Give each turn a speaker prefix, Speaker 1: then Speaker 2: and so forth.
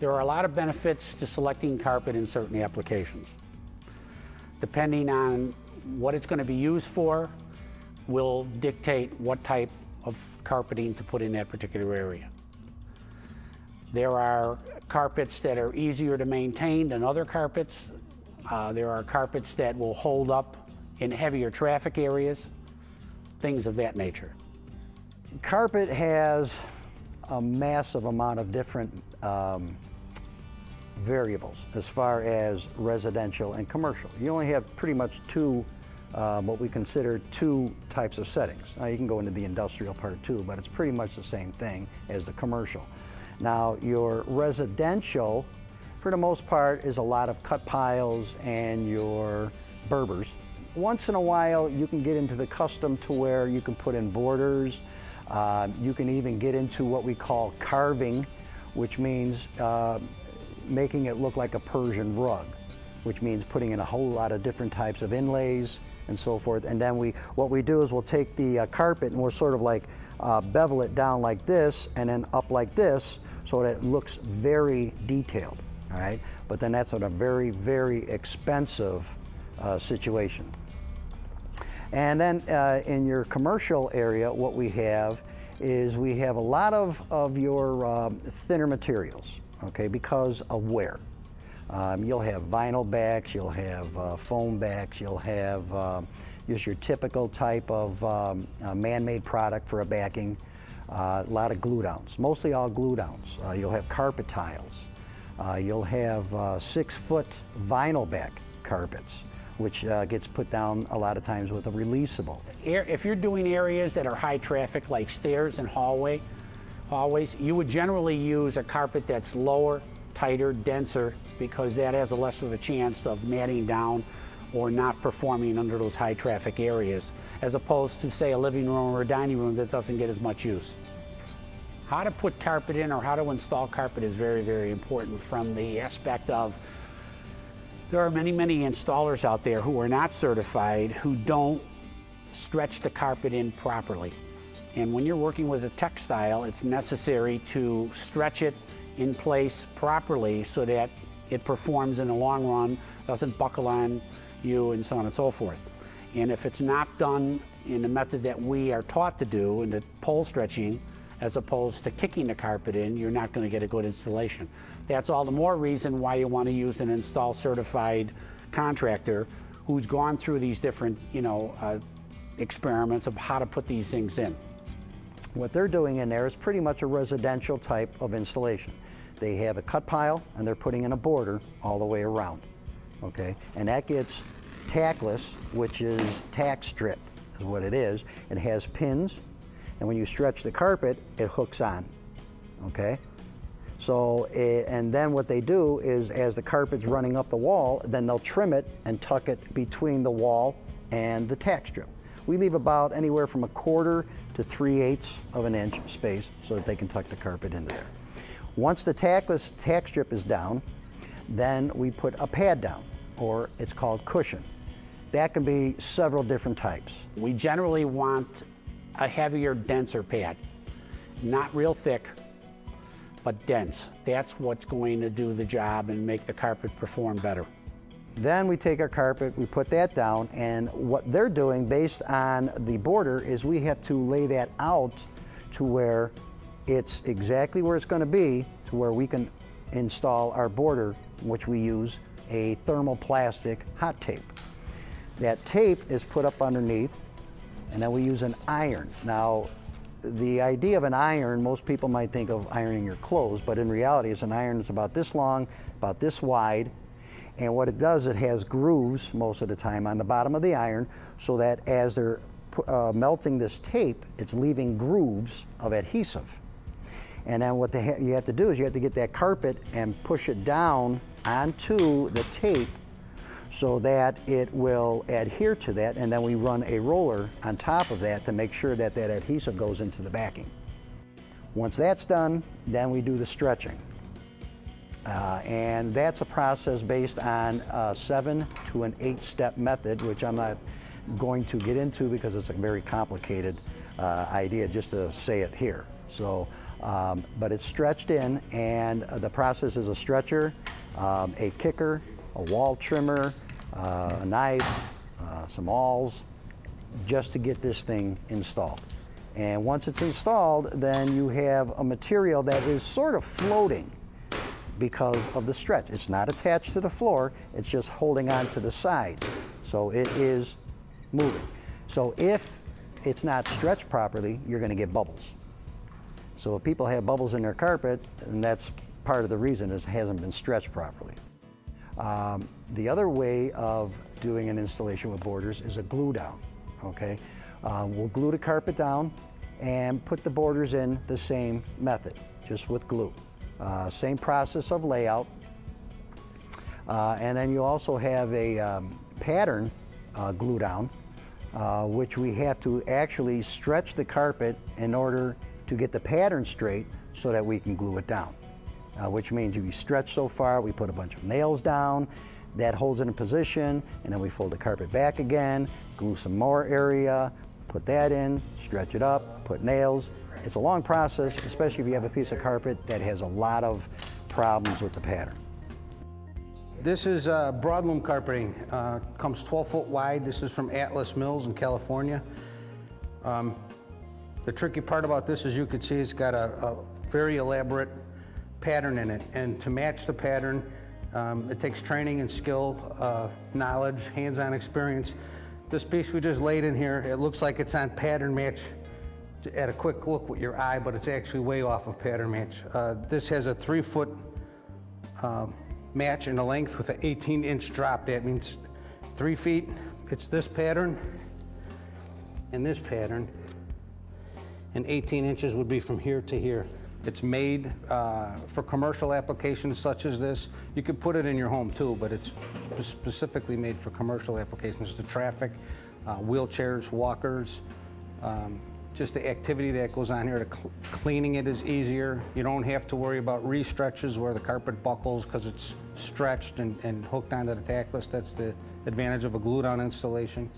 Speaker 1: There are a lot of benefits to selecting carpet in certain applications. Depending on what it's going to be used for will dictate what type of carpeting to put in that particular area. There are carpets that are easier to maintain than other carpets. There are carpets that will hold up in heavier traffic areas, things of that nature.
Speaker 2: Carpet has a massive amount of different variables as far as residential and commercial. You only have pretty much two, what we consider two types of settings. Now you can go into the industrial part too, but it's pretty much the same thing as the commercial. Now your residential, for the most part, is a lot of cut piles and your Berbers. Once in a while you can get into the custom to where you can put in borders. You can even get into what we call carving, which means making it look like a Persian rug, which means putting in a whole lot of different types of inlays and so forth. And then what we do is we'll take the carpet and we'll sort of like bevel it down like this and then up like this so that it looks very detailed, all right? But then that's a very, very expensive situation. And then in your commercial area, what we have is we have a lot of your thinner materials, okay, because of wear. You'll have vinyl backs, you'll have foam backs, you'll have just your typical type of man-made product for a backing, a lot of glue downs, mostly all glue downs. You'll have carpet tiles. You'll have 6-foot vinyl back carpets, which gets put down a lot of times with a releasable.
Speaker 1: If you're doing areas that are high traffic, like stairs and hallways, you would generally use a carpet that's lower, tighter, denser, because that has a less of a chance of matting down or not performing under those high traffic areas, as opposed to, say, a living room or a dining room that doesn't get as much use. How to put carpet in or how to install carpet is very, very important from the aspect of there are many, many installers out there who are not certified who don't stretch the carpet in properly. And when you're working with a textile, it's necessary to stretch it in place properly so that it performs in the long run, doesn't buckle on you, and so on and so forth. And if it's not done in the method that we are taught to do, in the pole stretching, as opposed to kicking the carpet in, you're not going to get a good installation. That's all the more reason why you want to use an install certified contractor who's gone through these different, experiments of how to put these things in.
Speaker 2: What they're doing in there is pretty much a residential type of installation. They have a cut pile and they're putting in a border all the way around, okay? And that gets tackless, which is tack strip, is what it is. It has pins, and when you stretch the carpet, it hooks on, okay? So, and then what they do is as the carpet's running up the wall, then they'll trim it and tuck it between the wall and the tack strip. We leave about anywhere from 1/4 to 3/8 of an inch space so that they can tuck the carpet into there. Once the tack strip is down, then we put a pad down, or it's called cushion. That can be several different types.
Speaker 1: We generally want a heavier, denser pad. Not real thick, but dense. That's what's going to do the job and make the carpet perform better.
Speaker 2: Then we take our carpet, we put that down, and what they're doing based on the border is we have to lay that out to where it's exactly where it's going to be, to where we can install our border, which we use a thermoplastic hot tape. That tape is put up underneath, and then we use an iron. Now, the idea of an iron, most people might think of ironing your clothes, but in reality it's an iron that's about this long, about this wide, and what it does, it has grooves most of the time on the bottom of the iron, so that as they're melting this tape, it's leaving grooves of adhesive. And then what you have to do is you have to get that carpet and push it down onto the tape so that it will adhere to that, and then we run a roller on top of that to make sure that that adhesive goes into the backing. Once that's done, then we do the stretching. And that's a process based on a 7 to an 8-step method, which I'm not going to get into because it's a very complicated idea just to say it here. So, but it's stretched in, and the process is a stretcher, a kicker, a wall trimmer, a knife, some awls, just to get this thing installed. And once it's installed, then you have a material that is sort of floating because of the stretch. It's not attached to the floor, it's just holding on to the sides. So it is moving. So if it's not stretched properly, you're going to get bubbles. So if people have bubbles in their carpet, and that's part of the reason is it hasn't been stretched properly. The other way of doing an installation with borders is a glue down, okay? We'll glue the carpet down and put the borders in the same method, just with glue. Same process of layout. And then you also have a pattern glue down, which we have to actually stretch the carpet in order to get the pattern straight so that we can glue it down. Which means if we stretch so far, we put a bunch of nails down, that holds it in position, and then we fold the carpet back again, glue some more area, put that in, stretch it up, put nails. It's a long process, especially if you have a piece of carpet that has a lot of problems with the pattern.
Speaker 3: This is broadloom carpeting. Comes 12 foot wide. This is from Atlas Mills in California. The tricky part about this, as you can see, it's got a very elaborate pattern in it. And to match the pattern, it takes training and skill, knowledge, hands-on experience. This piece we just laid in here, it looks like it's on pattern match at a quick look with your eye, but it's actually way off of pattern match. This has a 3 foot match in the length with an 18-inch drop. That means 3 feet, it's this pattern and this pattern, and 18 inches would be from here to here. It's made for commercial applications such as this. You could put it in your home too, but it's specifically made for commercial applications, to traffic, wheelchairs, walkers, just the activity that goes on here. Cleaning it is easier. You don't have to worry about re-stretches where the carpet buckles because it's stretched and hooked onto the tackless. That's the advantage of a glue-down installation.